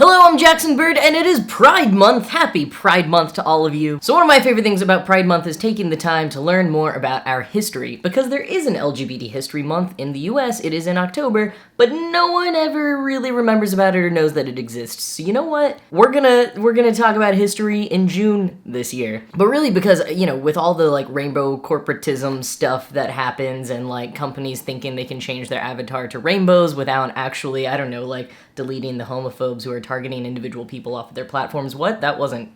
Hello, I'm Jackson Bird, and it is Pride Month. Happy Pride Month to all of you. So one of my favorite things about Pride Month is taking the time to learn more about our history, because there is an LGBT History Month in the US. It is in October, but no one ever really remembers about it or knows that it exists. So you know what? We're gonna talk about history in June this year. But really because, you know, with all the like rainbow corporatism stuff that happens and like companies thinking they can change their avatar to rainbows without actually, I don't know, like deleting the homophobes who are targeting individual people off of their platforms. What? That wasn't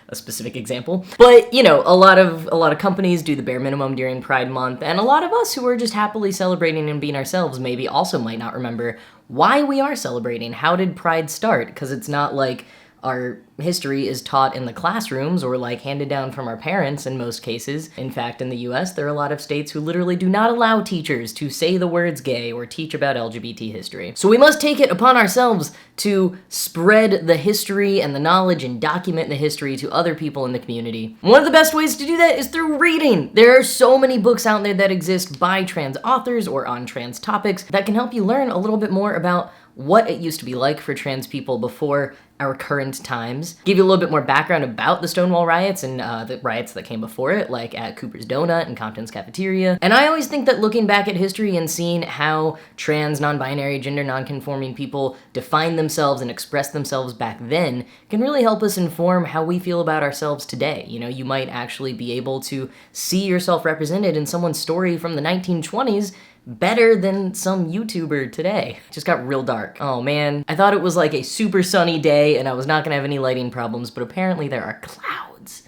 a specific example. But, you know, a lot of companies do the bare minimum during Pride Month, and a lot of us who are just happily celebrating and being ourselves maybe also might not remember why we are celebrating. How did Pride start? Because it's not like our history is taught in the classrooms or like handed down from our parents in most cases. In fact, in the US, there are a lot of states who literally do not allow teachers to say the words gay or teach about LGBT history. So we must take it upon ourselves to spread the history and the knowledge and document the history to other people in the community. One of the best ways to do that is through reading. There are so many books out there that exist by trans authors or on trans topics that can help you learn a little bit more about what it used to be like for trans people before our current times. Give you a little bit more background about the Stonewall riots and the riots that came before it, like at Cooper's Donut and Compton's Cafeteria. And I always think that looking back at history and seeing how trans, non-binary, gender non-conforming people defined themselves and expressed themselves back then can really help us inform how we feel about ourselves today. You know, you might actually be able to see yourself represented in someone's story from the 1920s better than some YouTuber today. It just got real dark. Oh man, I thought it was like a super sunny day and I was not gonna have any lighting problems, but apparently there are clouds.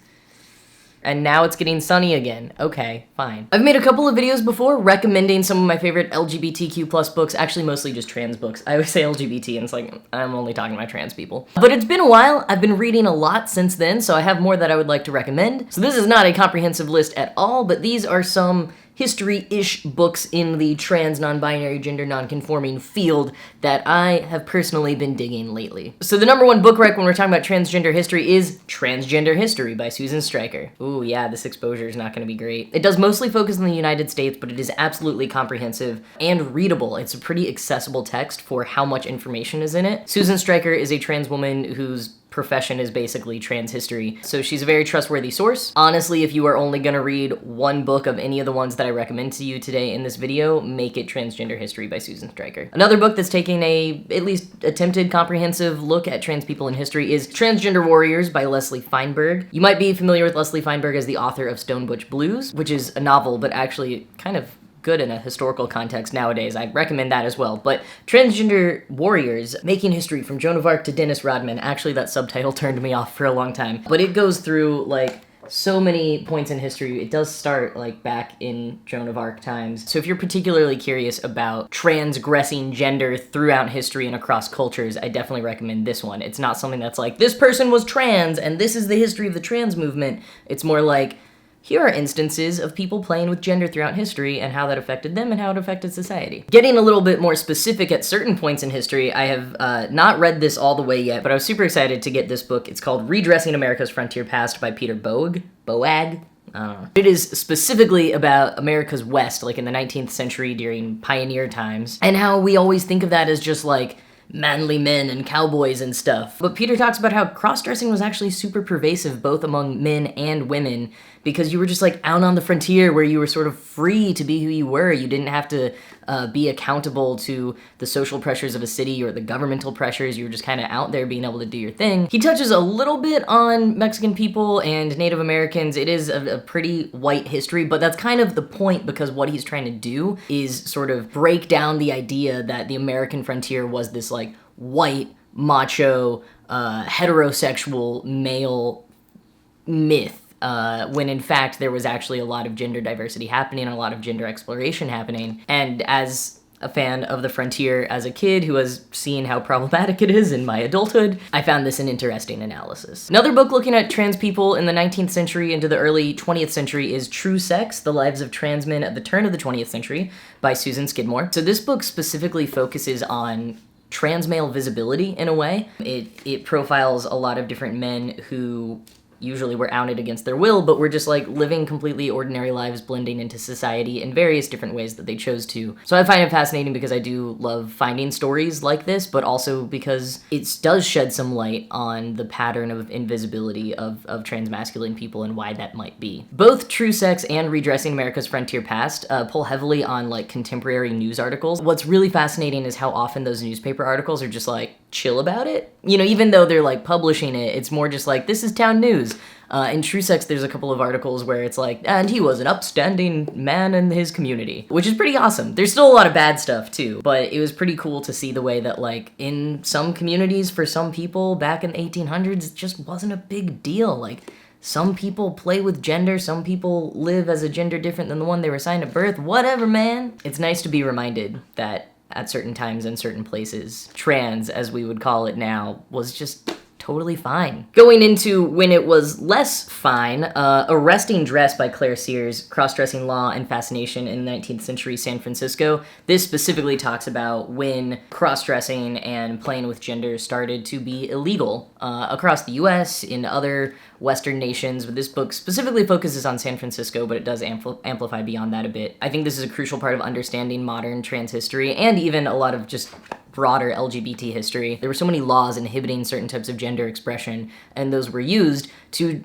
And now it's getting sunny again. Okay, fine. I've made a couple of videos before recommending some of my favorite LGBTQ plus books, actually mostly just trans books. I always say LGBT and it's like, I'm only talking about trans people. But it's been a while. I've been reading a lot since then, so I have more that I would like to recommend. So this is not a comprehensive list at all, but these are some history-ish books in the trans, non-binary, gender non-conforming field that I have personally been digging lately. So the number one book rec when we're talking about transgender history is Transgender History by Susan Stryker. Ooh, yeah, this exposure is not gonna be great. It does mostly focus on the United States, but it is absolutely comprehensive and readable. It's a pretty accessible text for how much information is in it. Susan Stryker is a trans woman whose profession is basically trans history, so she's a very trustworthy source. Honestly, if you are only gonna read one book of any of the ones that I recommend to you today in this video, make it Transgender History by Susan Stryker. Another book that's taking a, at least attempted, comprehensive look at trans people in history is Transgender Warriors by Leslie Feinberg. You might be familiar with Leslie Feinberg as the author of Stone Butch Blues, which is a novel, but actually kind of good in a historical context nowadays. I'd recommend that as well. But Transgender Warriors, Making History from Joan of Arc to Dennis Rodman. Actually, that subtitle turned me off for a long time. But it goes through, like, so many points in history. It does start, like, back in Joan of Arc times. So if you're particularly curious about transgressing gender throughout history and across cultures, I definitely recommend this one. It's not something that's like, this person was trans, and this is the history of the trans movement. It's more like, here are instances of people playing with gender throughout history and how that affected them and how it affected society. Getting a little bit more specific at certain points in history, I have not read this all the way yet, but I was super excited to get this book. It's called Redressing America's Frontier Past by Peter Boag. Boag? I don't know. It is specifically about America's West, like in the 19th century during pioneer times, and how we always think of that as just like manly men and cowboys and stuff. But Peter talks about how cross-dressing was actually super pervasive both among men and women, because you were just like out on the frontier where you were sort of free to be who you were. You didn't have to be accountable to the social pressures of a city or the governmental pressures. You were just kind of out there being able to do your thing. He touches a little bit on Mexican people and Native Americans. It is a pretty white history, but that's kind of the point, because what he's trying to do is sort of break down the idea that the American frontier was this like white, macho, heterosexual male myth. When in fact there was actually a lot of gender diversity happening, a lot of gender exploration happening. And as a fan of the frontier as a kid who has seen how problematic it is in my adulthood, I found this an interesting analysis. Another book looking at trans people in the 19th century into the early 20th century is True Sex, The Lives of Trans Men at the Turn of the 20th Century by Susan Skidmore. So this book specifically focuses on trans male visibility in a way. It profiles a lot of different men who usually were outed against their will, but were just like living completely ordinary lives, blending into society in various different ways that they chose to. So I find it fascinating because I do love finding stories like this, but also because it does shed some light on the pattern of invisibility of transmasculine people and why that might be. Both True Sex and Redressing America's Frontier Past pull heavily on like contemporary news articles. What's really fascinating is how often those newspaper articles are just like chill about it. You know, even though they're like publishing it, it's more just like, this is town news. In True Sex, there's a couple of articles where it's like, and he was an upstanding man in his community, which is pretty awesome. There's still a lot of bad stuff too, but it was pretty cool to see the way that like in some communities for some people back in the 1800s, it just wasn't a big deal. Like some people play with gender, some people live as a gender different than the one they were assigned at birth, whatever, man. It's nice to be reminded that at certain times and certain places, trans, as we would call it now, was just totally fine. Going into when it was less fine, Arresting Dress by Clare Sears, Cross-Dressing Law and Fascination in 19th Century San Francisco. This specifically talks about when cross-dressing and playing with gender started to be illegal across the US, in other Western nations. But this book specifically focuses on San Francisco, but it does amplify beyond that a bit. I think this is a crucial part of understanding modern trans history and even a lot of just broader LGBT history. There were so many laws inhibiting certain types of gender expression, and those were used to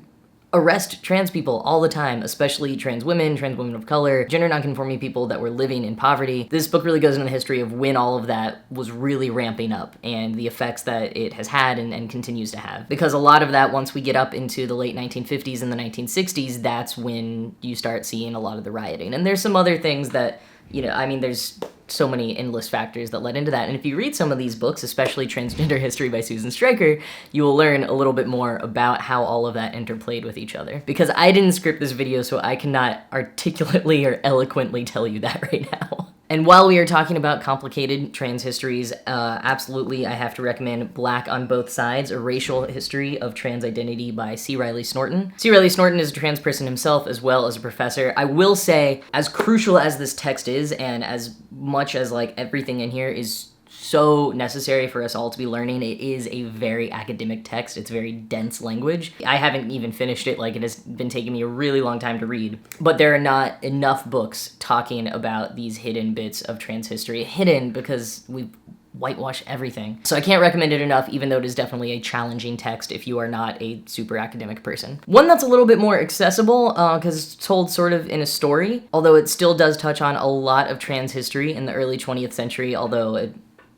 arrest trans people all the time, especially trans women of color, gender nonconforming people that were living in poverty. This book really goes into the history of when all of that was really ramping up and the effects that it has had and continues to have. Because a lot of that, once we get up into the late 1950s and the 1960s, that's when you start seeing a lot of the rioting. And there's some other things that, you know, I mean, there's so many endless factors that led into that. And if you read some of these books, especially Transgender History by Susan Stryker, you will learn a little bit more about how all of that interplayed with each other. Because I didn't script this video, so I cannot articulately or eloquently tell you that right now. And while we are talking about complicated trans histories, absolutely I have to recommend Black on Both Sides, A Racial History of Trans Identity by C. Riley Snorton. C. Riley Snorton is a trans person himself as well as a professor. I will say, as crucial as this text is, and as much as like everything in here is so necessary for us all to be learning, it is a very academic text. It's very dense language. I haven't even finished it, like it has been taking me a really long time to read, but there are not enough books talking about these hidden bits of trans history. Hidden because we whitewash everything. So I can't recommend it enough, even though it is definitely a challenging text if you are not a super academic person. One that's a little bit more accessible, because it's told sort of in a story, although it still does touch on a lot of trans history in the early 20th century, although it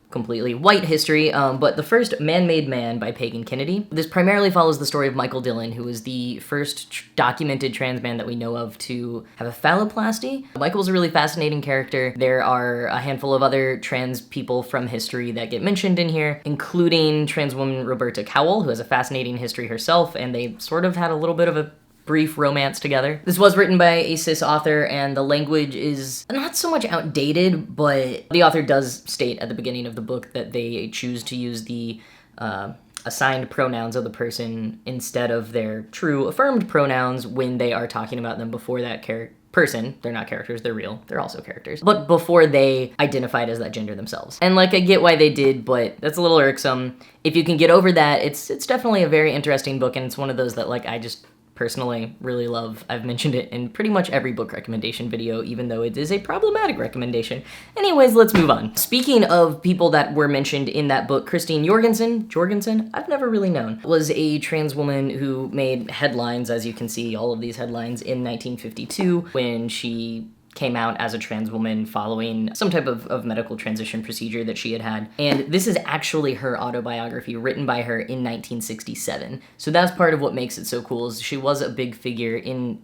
completely white history, but the first Man-Made Man by Pagan Kennedy. This primarily follows the story of Michael Dillon, who was the first documented trans man that we know of to have a phalloplasty. Michael's a really fascinating character. There are a handful of other trans people from history that get mentioned in here, including trans woman Roberta Cowell, who has a fascinating history herself, and they sort of had a little bit of a brief romance together. This was written by a cis author, and the language is not so much outdated, but the author does state at the beginning of the book that they choose to use the assigned pronouns of the person instead of their true affirmed pronouns when they are talking about them before that person. They're not characters, they're real. They're also characters. But before they identified as that gender themselves. And like, I get why they did, but that's a little irksome. If you can get over that, it's definitely a very interesting book, and it's one of those that like I just personally really love. I've mentioned it in pretty much every book recommendation video, even though it is a problematic recommendation. Anyways, let's move on. Speaking of people that were mentioned in that book, Christine Jorgensen, I've never really known, was a trans woman who made headlines, as you can see, all of these headlines, in 1952 when she came out as a trans woman following some type of medical transition procedure that she had had. And this is actually her autobiography written by her in 1967. So that's part of what makes it so cool, is she was a big figure in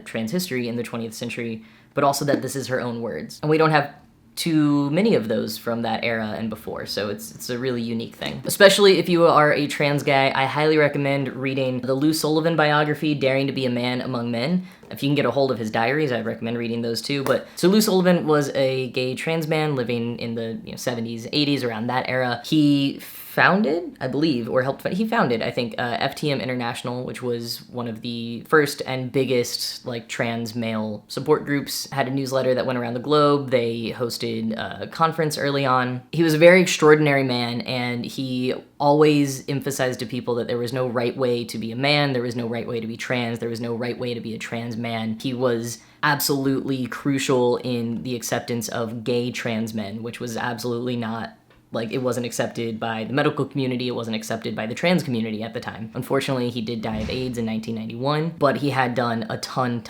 trans history in the 20th century, but also that this is her own words. And we don't have too many of those from that era and before, so it's a really unique thing. Especially if you are a trans guy, I highly recommend reading the Sullivan biography, Daring to be a Man Among Men. If you can get a hold of his diaries, I'd recommend reading those too. But so Lou Sullivan was a gay trans man living in the 70s, 80s, around that era. He founded, I believe, or helped, he founded, I think, FTM International, which was one of the first and biggest, like, trans male support groups. Had a newsletter that went around the globe. They hosted a conference early on. He was a very extraordinary man, and he always emphasized to people that there was no right way to be a man, there was no right way to be trans, there was no right way to be a trans man. He was absolutely crucial in the acceptance of gay trans men, which was absolutely not, like, it wasn't accepted by the medical community, it wasn't accepted by the trans community at the time. Unfortunately, he did die of AIDS in 1991, but he had done a ton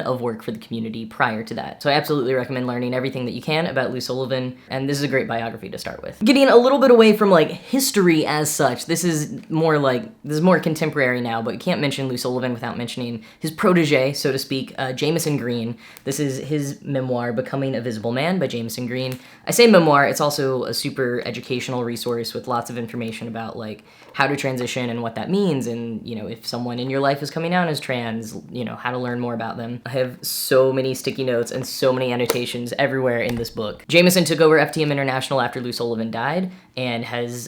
of work for the community prior to that. So I absolutely recommend learning everything that you can about Lou Sullivan, and this is a great biography to start with. Getting a little bit away from, like, history as such, this is more contemporary now, but you can't mention Lou Sullivan without mentioning his protege, so to speak, Jamison Green. This is his memoir, Becoming a Visible Man by Jamison Green. I say memoir, it's also a super educational resource with lots of information about, like, how to transition and what that means, and, you know, if someone in your life is coming out as trans, you know, how to learn more about them. I have so many sticky notes and so many annotations everywhere in this book. Jamison took over FTM International after Lou Sullivan died and has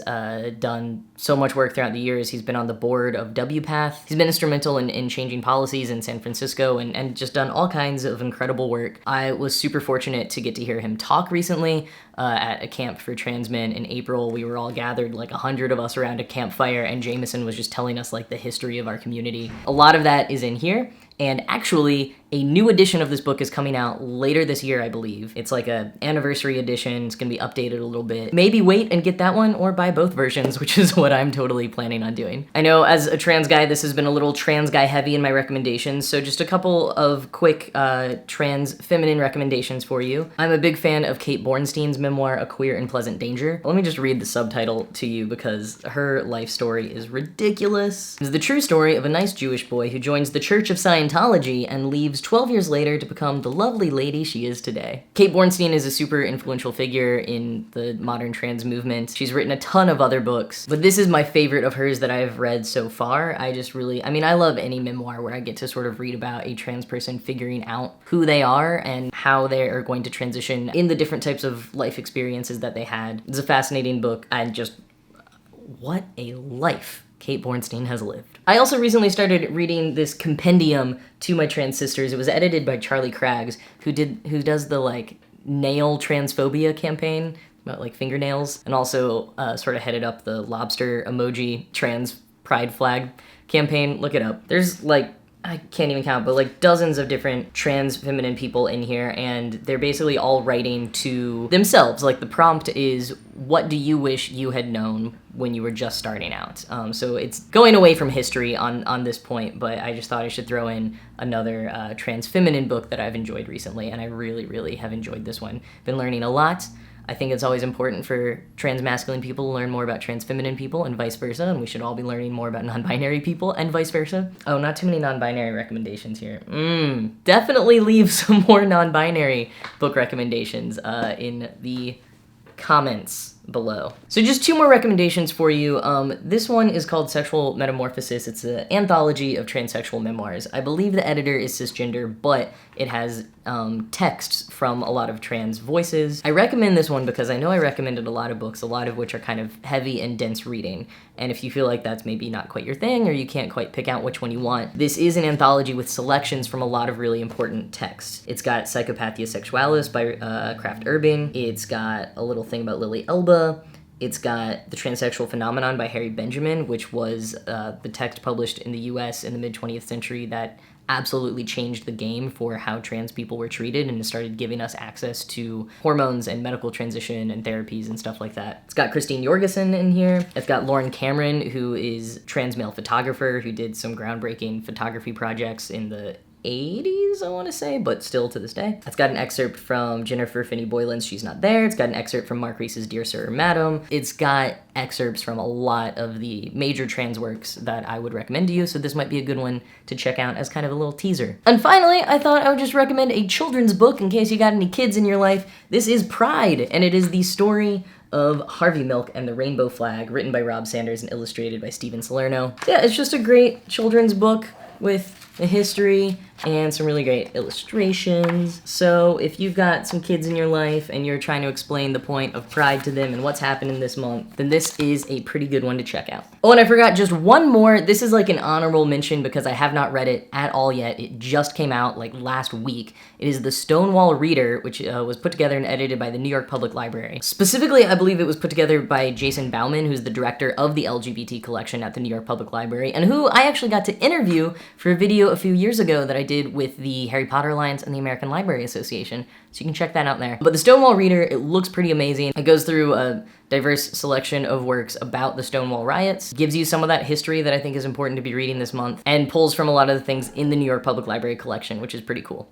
done so much work throughout the years. He's been on the board of WPATH. He's been instrumental in changing policies in San Francisco and just done all kinds of incredible work. I was super fortunate to get to hear him talk recently at a camp for trans men in April. We were all gathered, like 100 of us, around a campfire, and Jamison was just telling us, like, the history of our community. A lot of that is in here. And actually, a new edition of this book is coming out later this year, I believe. It's like a anniversary edition. It's gonna be updated a little bit. Maybe wait and get that one, or buy both versions, which is what I'm totally planning on doing. I know as a trans guy, this has been a little trans guy heavy in my recommendations, so just a couple of quick trans feminine recommendations for you. I'm a big fan of Kate Bornstein's memoir, A Queer and Pleasant Danger. Let me just read the subtitle to you because her life story is ridiculous. It's the true story of a nice Jewish boy who joins the Church of Scientology and leaves 12 years later to become the lovely lady she is today. Kate Bornstein is a super influential figure in the modern trans movement. She's written a ton of other books, but this is my favorite of hers that I've read so far. I love any memoir where I get to sort of read about a trans person figuring out who they are and how they are going to transition in the different types of life experiences that they had. It's a fascinating book, and just what a life Kate Bornstein has lived. I also recently started reading this compendium to my trans sisters. It was edited by Charlie Craggs, who does the, like, nail transphobia campaign about, like, fingernails, and also sort of headed up the lobster emoji trans pride flag campaign. Look it up. There's, like, I can't even count, but, like, dozens of different trans feminine people in here, and they're basically all writing to themselves. Like, the prompt is, what do you wish you had known when you were just starting out? So it's going away from history on this point, but I just thought I should throw in another trans feminine book that I've enjoyed recently, and I really, really have enjoyed this one. Been learning a lot. I think it's always important for trans masculine people to learn more about trans feminine people and vice versa, and we should all be learning more about non-binary people and vice versa. Oh, not too many non-binary recommendations here. Definitely leave some more non-binary book recommendations in the comments below. So just two more recommendations for you. This one is called Sexual Metamorphosis. It's an anthology of transsexual memoirs. I believe the editor is cisgender, but it has texts from a lot of trans voices. I recommend this one because I know I recommended a lot of books, a lot of which are kind of heavy and dense reading. And if you feel like that's maybe not quite your thing, or you can't quite pick out which one you want, this is an anthology with selections from a lot of really important texts. It's got Psychopathia Sexualis by Kraft Urban. It's got a little thing about Lily Elba. It's got The Transsexual Phenomenon by Harry Benjamin, which was the text published in the US in the mid-20th century that absolutely changed the game for how trans people were treated and started giving us access to hormones and medical transition and therapies and stuff like that. It's got Christine Jorgensen in here. It's got Lauren Cameron, who is trans male photographer who did some groundbreaking photography projects in the 80s, I want to say, but still to this day. It's got an excerpt from Jennifer Finney Boylan's She's Not There. It's got an excerpt from Mark Reese's Dear Sir or Madam. It's got excerpts from a lot of the major trans works that I would recommend to you, so this might be a good one to check out as kind of a little teaser. And finally, I thought I would just recommend a children's book in case you got any kids in your life. This is Pride, and it is the story of Harvey Milk and the Rainbow Flag, written by Rob Sanders and illustrated by Steven Salerno. Yeah, it's just a great children's book with a history and some really great illustrations. So if you've got some kids in your life and you're trying to explain the point of Pride to them and what's happening this month, then this is a pretty good one to check out. Oh, and I forgot just one more. This is like an honorable mention because I have not read it at all yet. It just came out like last week. It is the Stonewall Reader, which was put together and edited by the New York Public Library. Specifically, I believe it was put together by Jason Bauman, who's the director of the LGBT collection at the New York Public Library, and who I actually got to interview for a video a few years ago that I did with the Harry Potter Alliance and the American Library Association. So you can check that out there. But the Stonewall Reader, it looks pretty amazing. It goes through a diverse selection of works about the Stonewall riots, gives you some of that history that I think is important to be reading this month, and pulls from a lot of the things in the New York Public Library collection, which is pretty cool.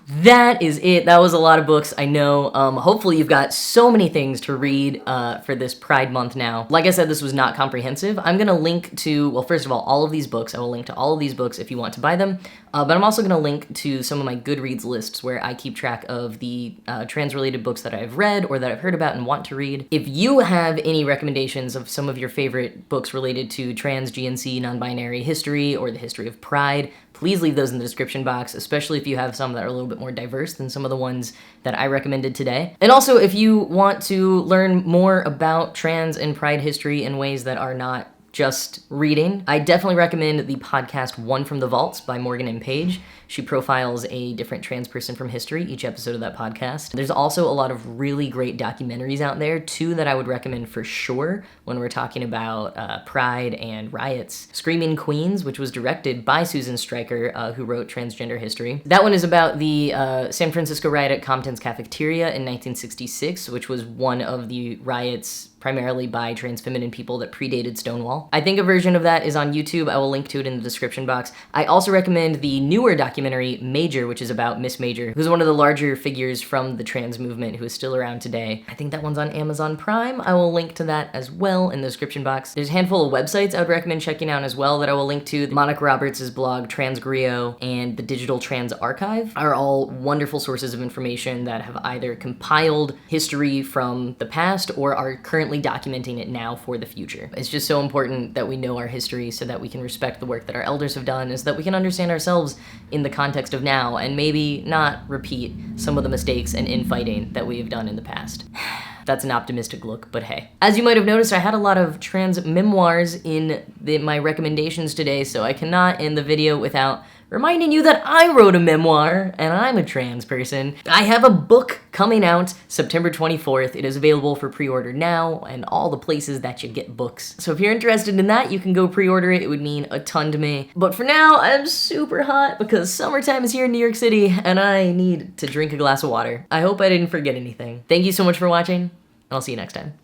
That is it. That was a lot of books, I know. Hopefully you've got so many things to read for this Pride Month now. Like I said, this was not comprehensive. I'm gonna link to, well, first of all of these books. I will link to all of these books if you want to buy them. But I'm also gonna link to some of my Goodreads lists where I keep track of the trans-related books that I've read or that I've heard about and want to read. If you have any recommendations of some of your favorite books related to trans, GNC, non-binary history or the history of Pride, please leave those in the description box, especially if you have some that are a little bit more diverse than some of the ones that I recommended today. And also, if you want to learn more about trans and Pride history in ways that are not just reading, I definitely recommend the podcast One from the Vaults by Morgan and Page. She profiles a different trans person from history each episode of that podcast. There's also a lot of really great documentaries out there, too, that I would recommend for sure when we're talking about Pride and riots. Screaming Queens, which was directed by Susan Stryker, who wrote Transgender History. That one is about the San Francisco riot at Compton's Cafeteria in 1966, which was one of the riots primarily by trans feminine people that predated Stonewall. I think a version of that is on YouTube. I will link to it in the description box. I also recommend the newer documentary Major, which is about Miss Major, who's one of the larger figures from the trans movement who is still around today. I think that one's on Amazon Prime. I will link to that as well in the description box. There's a handful of websites I would recommend checking out as well that I will link to. Monica Roberts' blog Transgrio and the Digital Trans Archive are all wonderful sources of information that have either compiled history from the past or are currently documenting it now for the future. It's just so important that we know our history so that we can respect the work that our elders have done, and so that we can understand ourselves in the context of now and maybe not repeat some of the mistakes and infighting that we have done in the past. That's an optimistic look, but hey. As you might have noticed, I had a lot of trans memoirs in my recommendations today, so I cannot end the video without reminding you that I wrote a memoir, and I'm a trans person. I have a book coming out September 24th. It is available for pre-order now and all the places that you get books. So if you're interested in that, you can go pre-order it. It would mean a ton to me. But for now, I'm super hot because summertime is here in New York City, and I need to drink a glass of water. I hope I didn't forget anything. Thank you so much for watching, and I'll see you next time.